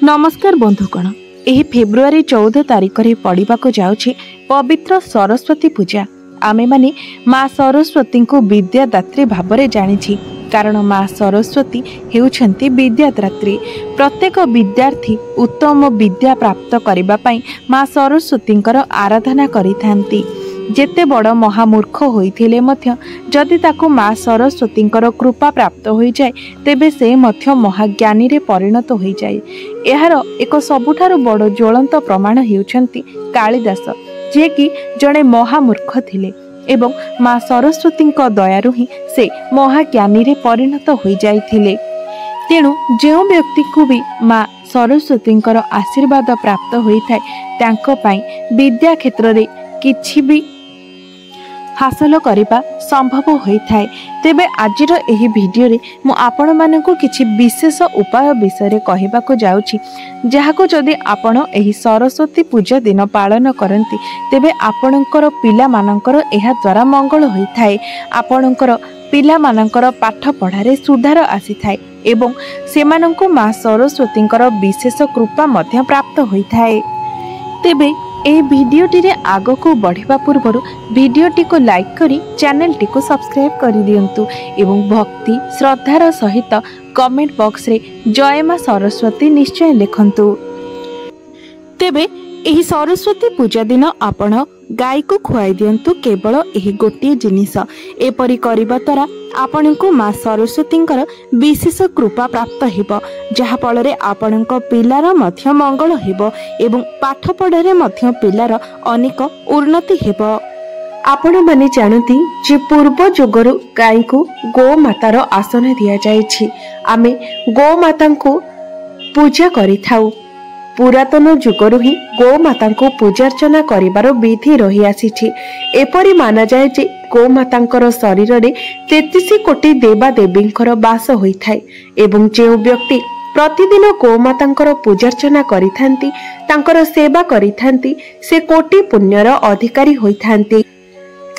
नमस्कार बंधुगण, यह फेब्रुआरी 14 तारिख में पड़वा जाऊँगी पवित्र सरस्वती पूजा। आमे माने माँ सरस्वती को विद्यादात्री भाव में जानी, कारण माँ सरस्वती हेउछंती विद्यादात्री। प्रत्येक विद्यार्थी उत्तम विद्या प्राप्त करने माँ सरस्वती आराधना करिथांती। जेते बड़ महामूर्ख होइथिले मध्य जदि ताको माँ सरस्वती कृपा प्राप्त हो जाए तेबे से मध्य महाज्ञानी रे परिणत हो जाए। एहार एक सबुठारु बड़ ज्वलंत प्रमाण हेउछंती कालिदास, जे कि जड़े महामूर्ख थिले एवं माँ सरस्वती दयारु ही से महाज्ञानी रे परिणत हो जाइथिले। तेणु जो व्यक्ति को भी माँ सरस्वती आशीर्वाद प्राप्त होइथाय तांको पई विद्या क्षेत्र रे किछि भी हासिल करने संभव होता है। तेबे आजिर एही भिडियो रे मु आपण मानकु किछि विशेष उपाय विषय कहबाको जाउछि, जहाको जदि आपण एही सरस्वती पूजा दिन पालन करंती तेबे आपणकर पिला मानकर एहा द्वारा मंगल होइथाय। आपणकर पिला मानकर पाठ पढ़ारे सुधार आसीथाय एवं सेमानंकु माँ सरस्वतींकर विशेष कृपा मध्य प्राप्त होइथाय। तेबे ए भिडियोटी रे आगो को बढ़िबा पूर्व भिडियोटी को लाइक करी चैनल टी को सब्सक्राइब कर दियंतु एवं भक्ति श्रद्धार सहित कमेंट बॉक्स रे जय माँ सरस्वती निश्चय लिखंतु। तेबे एही सरस्वती पूजा दिन आपण गाय को खुआई दियंतु केवल एही गोटिए जिनिस। एपरि करिबा द्वारा आपनको माँ सरस्वतींकर विशेष कृपा प्राप्त हेब, जहा फଳରେ आपणଙ୍କ पिलार मध्य मंगल हेब एवं पाठ पढ़ारे मध्य पिलार अनेक उन्नति हेब। आपण माने जानती जे पूर्व जुगरु गाय को गो मातार आसन दिया जायछि। आमे गो माता को पूजा करिथाउ। पुरातन जुगरु ही गो माता को पूजार्चना करिबार विधि रही आसीछि। एपरि माना जाए जे गो मातांकर शरीर रे 33 कोटी देवा देवींकर वास होइथाय एवं जे व्यक्ति प्रतिदिन गो मातांकर पूजार्चना करिथांती तांकर सेवा करिथांती से कोटी पुण्यर अधिकारी होइथांती।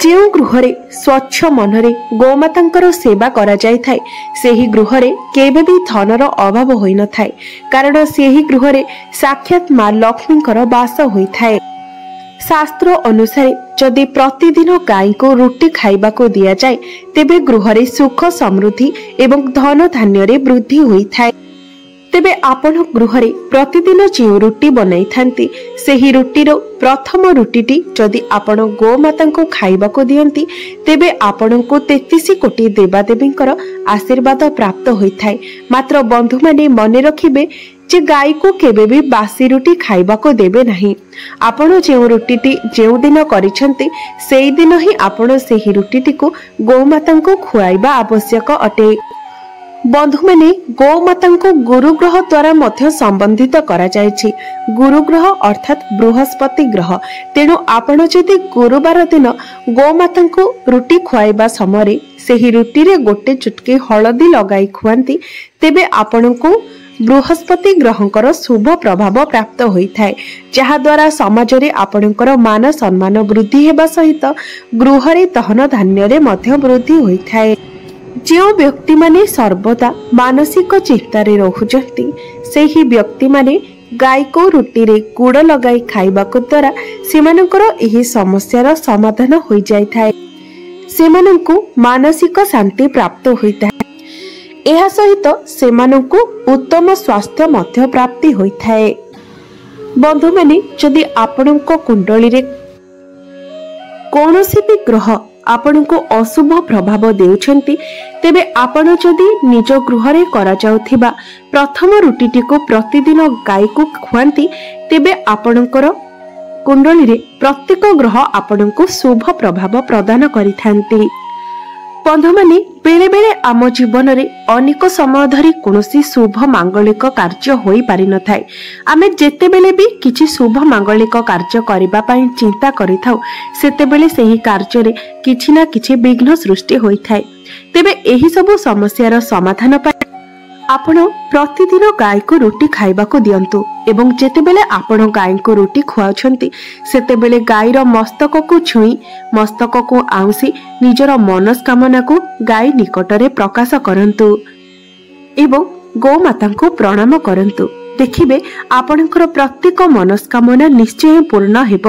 जो गृहरे स्वच्छ मनरे गोमातांकर सेवा करा जाय थाय सेही गृहरे केबे भी धनर अभाव होई न थाय, कारण सेही गृहरे साक्षात माँ लक्ष्मींकर वास होई थाय। शास्त्र अनुसार जदि प्रतिदिन गाय को रुटी खाइबा को दिया जाए तेबे गृहरे सुख समृद्धि एवं धन धान्य रे वृद्धि होई थाय। तेबे आपण गृहरे प्रतिदिन जो रुटी बनाई थांती सेही रुटीर प्रथम रुटीटी जदि आपण गो माता को खाइबा को दियंती तेबे आपण को 33 कोटी देवादेवींकर आशीर्वाद प्राप्त होइथाय। मात्र बंधु माने मने रखिबे जे गाय को केबे भी बासी रुटी खाइबा को देबे नहीं। आपण जे रुटीटी जे दिन करिसंती सेही दिन ही आपण सेही रुटीटी को गो माता को खुआइबा आवश्यक अटे। बंधु माने गो माता को गुरुग्रह द्वारा मध्य संबंधित करा जायछि। गुरुग्रह अर्थात बृहस्पति ग्रह। तेणु आपण जदि गुरुवार दिन गो माता को रुटी खुआइबा समय सेही रुटी रे गोटे चुटकी हळदी लगाई खुआंती तेबे आपण को बृहस्पति ग्रहंकर शुभ प्रभाव प्राप्त होइथाय, जहा द्वारा समाज रे आपणकर मान सम्मान वृद्धि हेबा सहित गृह रे धन धान्य रे मध्य वृद्धि होइथाय। जो व्यक्ति माने सर्वदा मानसिक चिंतारे रहुचंती सेही व्यक्ति माने गाय को रुटी रे गुड़ लगाई खाइबा को द्वारा सेमानकर एही समस्यार समाधान हो जाय थाए। सेमानंकु मानसिक शांति प्राप्त होइता है। एहा सहित सेमानंकु उत्तम स्वास्थ्य मध्य प्राप्ति होइथाए। बंधु माने जदि आपणको कुंडली रे कोनोसी भी ग्रह आपण को अशुभ प्रभाव देउछंती तेबे आपण जदि निज गृह रे करा जाउथिबा प्रथम रुटीटी को प्रतिदिन गाय को खुआंती तेबे आपणकर कुंडली रे प्रत्येक ग्रह आपण को शुभ प्रभाव प्रदान करिथांती। बंधु माने बेले बेले आम जीवन रे अनेक समय धरी कोनोसी शुभ मांगलिक कार्य होई पारि न थाए। आमे जेते बेले भी किछि शुभ मांगलिक कार्य करिबा पई चिंता करिथाउ सेते बेले सेही कार्य रे किछि ना किछि विघ्न सृष्टि होई थाए। तेबे एही सब समस्यार समाधान पई आपण प्रतिदिन गाय को रुटी खाइबा को दियंतु एवं जेते बेले आपण गाय को रुटी खुआउछंती सेते बेले गायर मस्तक को छुई मस्तक को आउसी निजर मनस्कामना को गाय निकटरे प्रकाश करंतु एवं गो माता को प्रणाम करंतु। देखिबे आपणकर प्रत्येक मनस्कामना निश्चय पूर्ण हेब।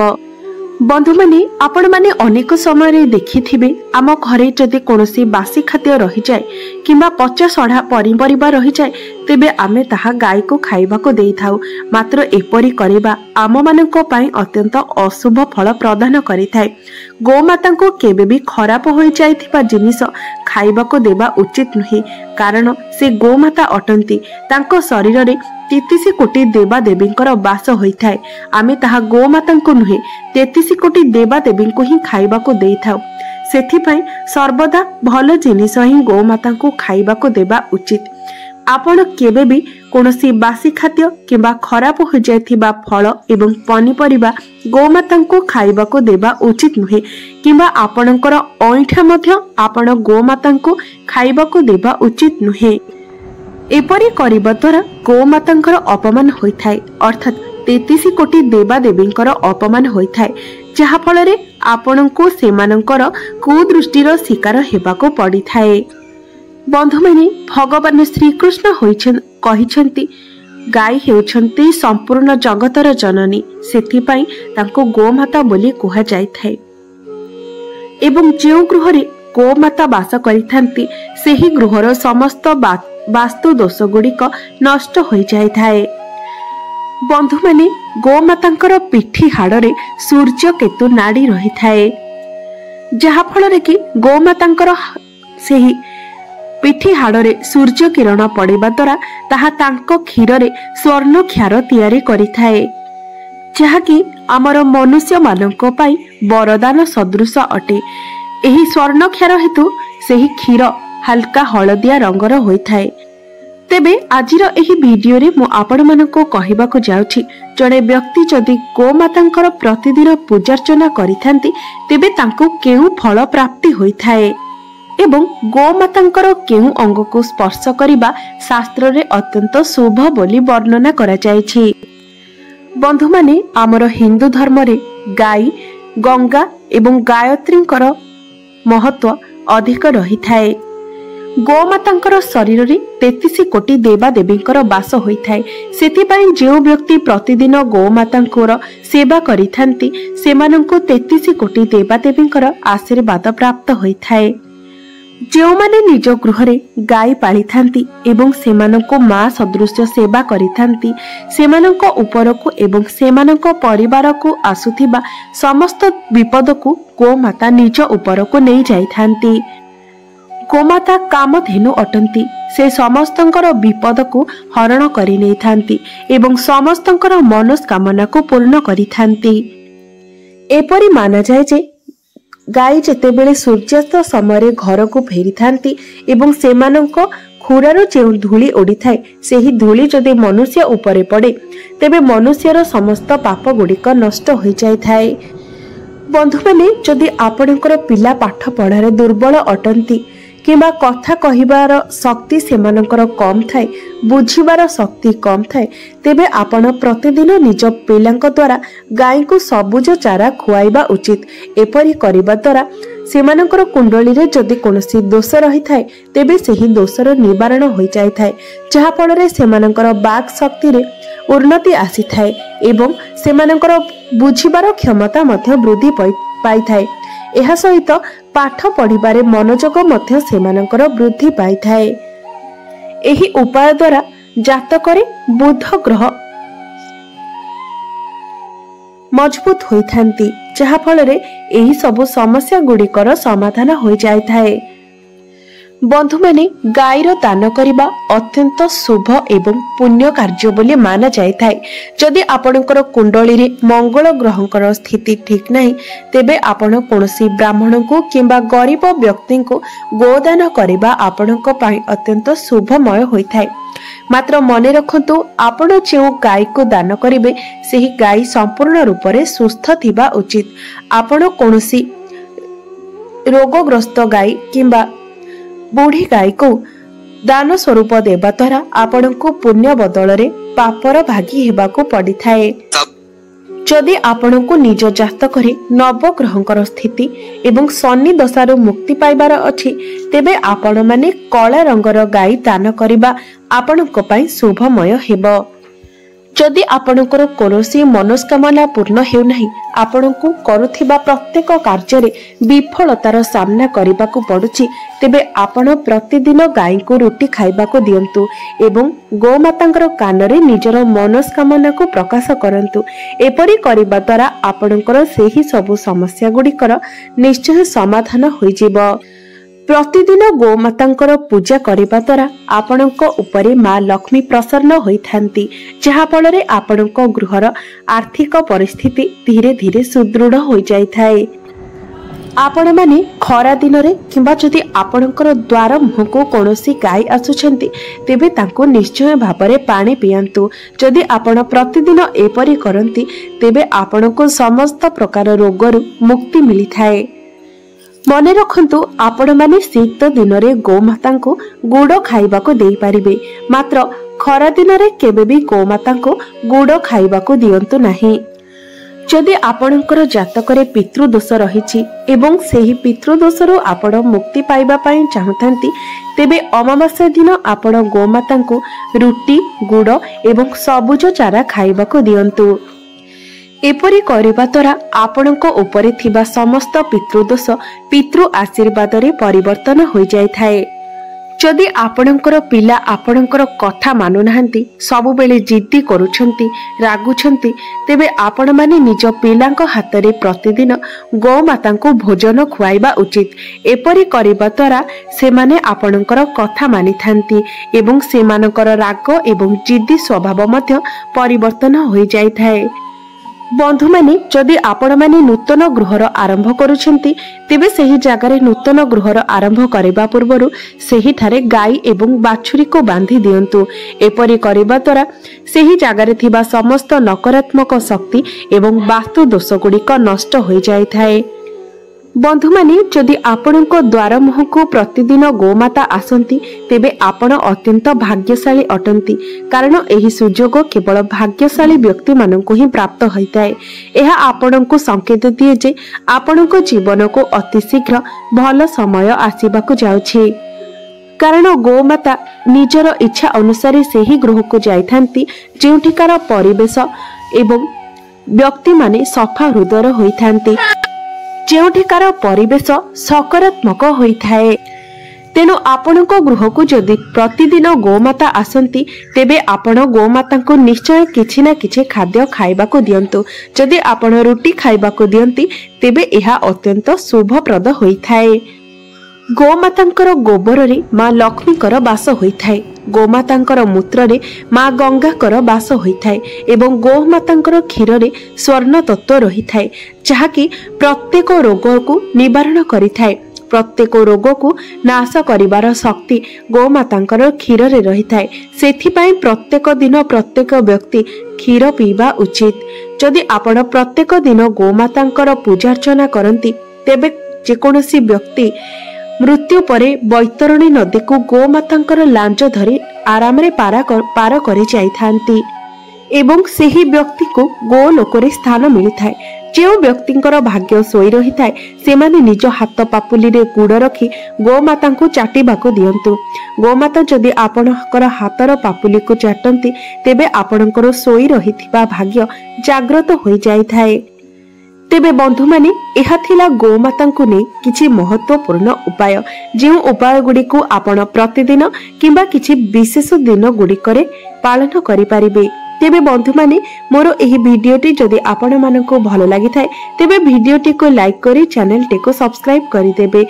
बंधु माने आपण माने अनेक समय देखिथिबे आम घरे जदि कोनोसी बासी खाद्य रही जाए किंबा पचा सढ़ा पनिपरिबा रही जाए तेबे आमे ताहा गाय को खाइबा को देई थाउ। मात्र एपरी करिबा आम मानको पई अत्यंत अशुभ फल प्रदान करि थाए। गोमाता को केबे भी खराब होई जाइथिबा जिनिस खाइबा को देबा उचित नुहे, कारण से गोमाता अटंती। तांको शरीर रे 33 कोटी देवा देवींकर वास होइथाए। आमे ताहा गोमाता को नुहे 33 कोटी देवा देवी को ही खाइबा को देई थाउ। सेथिपई सर्वदा भल जिनिस ही गोमाता को खाइबा को देबा उचित। आपण केबे भी कोनोसी बासी खाद्य किंबा खराब हो जाइथिबा फल एवं पनिपरिबा गोमाता को खाइबा को देबा उचित नुहे, किंबा आपणकर अइठा मध्य आपण गोमाता को खाइबा को देबा उचित नुहे। एपरी करिबा द्वारा गोमातांकर अपमान होइथाए, अर्थात 33 कोटी देवा देवींकर अपमान होइथाए, जहा फलरे आपणको सेमानंकर कुदृष्टिर शिकार हेबाको पड़िथाए। बंधु माने भगवान श्रीकृष्ण कहिछन्ति गाय हेउछन्ति संपूर्ण जगतर जननी, सेथिपई तांको गोमाता बोली कुहा जाइथाए। एवं जो गृहरे गोमाता वास करिथांती सेही गृहर समस्त वास्तु दोष गुड़िक नष्ट हो जाए। बंधु माने गोमातांकर पिठी हाड़े सूर्य केतु नाड़ी रही थाए, जहा फल कि गोमातांकर सेही पिठी हाड़े सूर्य किरण पड़िबा द्वारा ताहा तांको क्षीर रे स्वर्ण क्षार तैयारी करिथाए, जहाँकि आमर मनुष्य मानक पई वरदान सदृश अटे। एही स्वर्ण क्षार हेतु सेही क्षीर हल्का हलदिया रंगर होइथाए। तेबे आजिर एही वीडियो रे मु आपण मानको कहिबाको जाउछि, जणे व्यक्ति जदि गोमातांकर प्रतिदिन पूजार्चना करिथांती तेबे तांको केउ फल प्राप्ति होइथाए एवं गोमातांकर केउ अंग को स्पर्श करिबा शास्त्र रे अत्यंत शुभ बोली वर्णना करा जायछि। बंधु माने आमर हिंदू धर्म रे गाय, गंगा एवं गायत्रींकर महत्व अधिक रही थाए। गोमातांकर शरीर रे 33 कोटी देवा देवींकर वास होइथाए। सेथिपई जो व्यक्ति प्रतिदिन गोमातांकर सेवा करिथांती सेमानंको 33 कोटी देवा देवींकर आशीर्वाद प्राप्त होइथाए। जो माने निज गृह रे गाय पालिथांती एवं सेमानंको मां सदृश सेवा करिथांती सेमानंको उपरको एवं सेमानंको परिवार को आसुथिबा समस्त विपद को गोमाता निज उपरको नहीं जाइथांती। गोमाता कामधेनु अटंती, से समस्तंकर विपद को हरण करि नै थांती एवं समस्तंकर मनोस्कामना को पूर्ण करिथांती। एपरि माना जाय जे गाय जेतेबेले सूर्यास्त समय घर को फेरी थांती एवं सेमानंको खुरारो जे धूली ओडी थाए सेही धूली जदि मनुष्य उपरे पड़े तेबे मनुष्यर समस्त पाप गुड़िक नष्ट हो जाय थाए। बंधु माने जदि आपणकर पिला पाठ पढ़ारे दुर्बल अटंती किंबा कथा कहिबार शक्ति सेमानंकर कम थाए, बुझिबार शक्ति कम थाए, तेबे आपण प्रतिदिन निज पिलांक द्वारा गाय को सबुज चारा खुआइबा उचित। एपरि करिबा द्वारा सेमानंकर कुंडली रे जदि कोनोसी दोष रही थाए तेबे सेही दोषर निवारण हो जाय थाए, जहा फल रे सेमानंकर बाक शक्ति रे उन्नति आसी थाए एवं सेमानंकर बुझिबार क्षमता मध्य वृद्धि पाई थाए। एहा सहित पाठ पढ़िबारे मनोजग मध्य सेमानंकर वृद्धि पाई थाए। एही उपाय द्वारा जातकरे बुध ग्रह मजबूत होई थांती, जहा फल रे एही सब समस्या गुड़िकर समाधान हो जाय थाए। बंधु माने गायर दान करिबा अत्यंत शुभ एवं पुण्य कार्य बोली माना जाय थाए। जदि आपणकर कुंडली रे मंगल ग्रहंकर स्थिति ठीक नहीं तेबे आपण कोनोसी ब्राह्मण को किंबा गरीब व्यक्ति को गोदान करिबा आपणक पई अत्यंत शुभमय होय थाए। मात्र मने रखंतु आपण जे गाय को दान करिवे सेही गाय संपूर्ण रूप रे सुस्थ थिबा उचित। आपण कोनोसी रोगग्रस्त गाय किंबा बुढ़ी गाय को दान स्वरूप देवा द्वारा आपण को पुण्य बदल रे पापर भागी हेबा को पड़ी थाए। जदि आपण को निज जातक रे नवग्रहंकर स्थिति एवं शनि दशारु मुक्ति पाइबार अछि तेबे आपण माने कला रंगर गाय दान करिबा आपण को पई शुभमय हेबो। जदि आपणकर कौनसी मनोस्कामना पूर्ण हेउना आपणको करुथिबा प्रत्येक कार्य विफलतार सामना करने को पड़ुछि तेबे आपण प्रतिदिन गाई को रुटी खाइबाको दियंतु एवं गोमातांकर कानरे निजर मनोस्कामना को प्रकाश करंतु। एपरि करिबा द्वारा आपणकर सेही सबु समस्या गुड़िकर निश्चय समाधान होइजिबो। प्रतिदिन गोमातांकर पूजा करिबा द्वारा आपणक उपरे माँ लक्ष्मी प्रसन्न होइथांती, जहा फଳରେ आपणक गृहर आर्थिक परिस्थिति धीरे धीरे सुदृढ़ हो जाइथाए। आपण माने खरा दिन रे किंबा जदि आपणकर द्वार मुहको कौनसी गाय आसुछंती तेबे तांको निश्चय भाबरे पानी पियंतु। जदि आपण प्रतिदिन एपरि करंती तेबे आपणको समस्त प्रकार रोगरु मुक्ति मिलिथाए। मने रखंतु आपण माने शीत दिन रे गोमाता को गुड़ खाइबा को देई पारिबे, मात्र खरा दिन रे केबे भी गोमाता को गुड़ खाइबा को दियंतु नाही। जदि आपणकर जातकरे पितृदोष रहिछि एवं सेही पितृदोषरु आपण मुक्ति पाइबा पई चाहथांती तेबे अमावास्या दिन आपण गोमाता को रुटी गुड़ एवं सबुज चारा खाइबा को दियंतु। एपरि करिबा द्वारा आपणको उपरे थिबा समस्त पितृदोष पितृ आशीर्वाद रे परिवर्तन हो जाय थाए। जदि आपणकर पिला आपणकर कथा मानु नाहंती, सब बेले जिद्दी करूछंती, रागुछंती, तेबे आपण माने निज पिलांक हाथ रे प्रतिदिन गोमाता को भोजन खुआइबा उचित। एपरि करिबा द्वारा सेमाने आपणकर कथा मानि थांती एवं सेमानकर राग एवं जिद्दी स्वभाव मध्य परिवर्तन हो जाय थाए। बंधु माने जदि आपण माने नूतन गृहर आरंभ करूछंती तेबे सही जगार नूतन गृहर आरंभ करबा पूर्वरु सही ठारे गाई एवं बाछुरी को बांधी दियंतु। एपरि करबा द्वारा सही जगार थिबा समस्त नकारात्मक शक्ति एवं वास्तु दोष गुड़िक नष्ट हो जाय थाए। बंधु माने जदि आपणको द्वार मुहको प्रतिदिन गोमाता आसंती तेबे आपण अत्यंत भाग्यशाली अटंती, कारण एही सुजोग केवल भाग्यशाली व्यक्ति माननको ही प्राप्त होइताए। एहा आपणको संकेत दिए जे आपणको जीवन को अति शीघ्र भल समय आसीबाकू जाउछि, कारण गोमाता निजर इच्छा अनुसार सेही गृह को जाइथांती जेउठिकार परिवेश एवं व्यक्ति माने सफा हृदय होइथांती, जेउठिकार परिवेश सकारात्मक होइथाए। तेणु आपणको गृह को जदि प्रतिदिन गोमाता आसंती तेबे आपण गोमाता को निश्चय किछि ना किछि खाद्य खाइबा को दियंतु। जदि आपण रुटी खाइबा को दियंती तेबे एहा अत्यंत शुभप्रद होइथाए। गोमातांकर गोबर रे माँ लक्ष्मीकर बास होइथाए, गोमातांकर मूत्र रे माँ गंगाकर बास होइथाए एवं गोमातांकर क्षीर रे स्वर्ण तत्व रहिथाए, जहाकी प्रत्येक रोग को निवारण करिथाए। प्रत्येक रोग को नाश करिवार शक्ति गोमातांकर क्षीर रे रहिथाए। सेथिपाई प्रत्येक दिन प्रत्येक व्यक्ति क्षीर पीवा उचित। जदि आपण प्रत्येक दिन गोमातांकर पूजार्चना करंती तेबे जेकोनोसी व्यक्ति मृत्यु परे बैतरणी नदी को गोमातांकर लांज धरी आराम रे पार करि जाइथांती एवं सेही व्यक्ति को गो लोकरे स्थान मिलिथाए। जो व्यक्तिंकर भाग्य सोई रही थाए सेमाने निज हाथ पापुली रे गुड़ रखी गोमाता को चाटिबाको दियंतु। गोमाता जदि आपणकर हाथर पापुली को चाटंती तेबे आपणकर सोई रहिथिबा भाग्य जागृत हो जाइथाए। तेबे बंधु माने एहा थिला गोमाता को नै किछि महत्वपूर्ण उपाय, जो उपाय गुडी को आपण प्रतिदिन किंबा किछि विशेष दिन गुडी करे पालन करि पारिबे। तेबे बंधु माने मोर एही भिडियोटी जदि आपण मानको भलो लागि थाए तेबे भिडियोटी को लाइक करी चैनल टी को सब्सक्राइब करि देबे।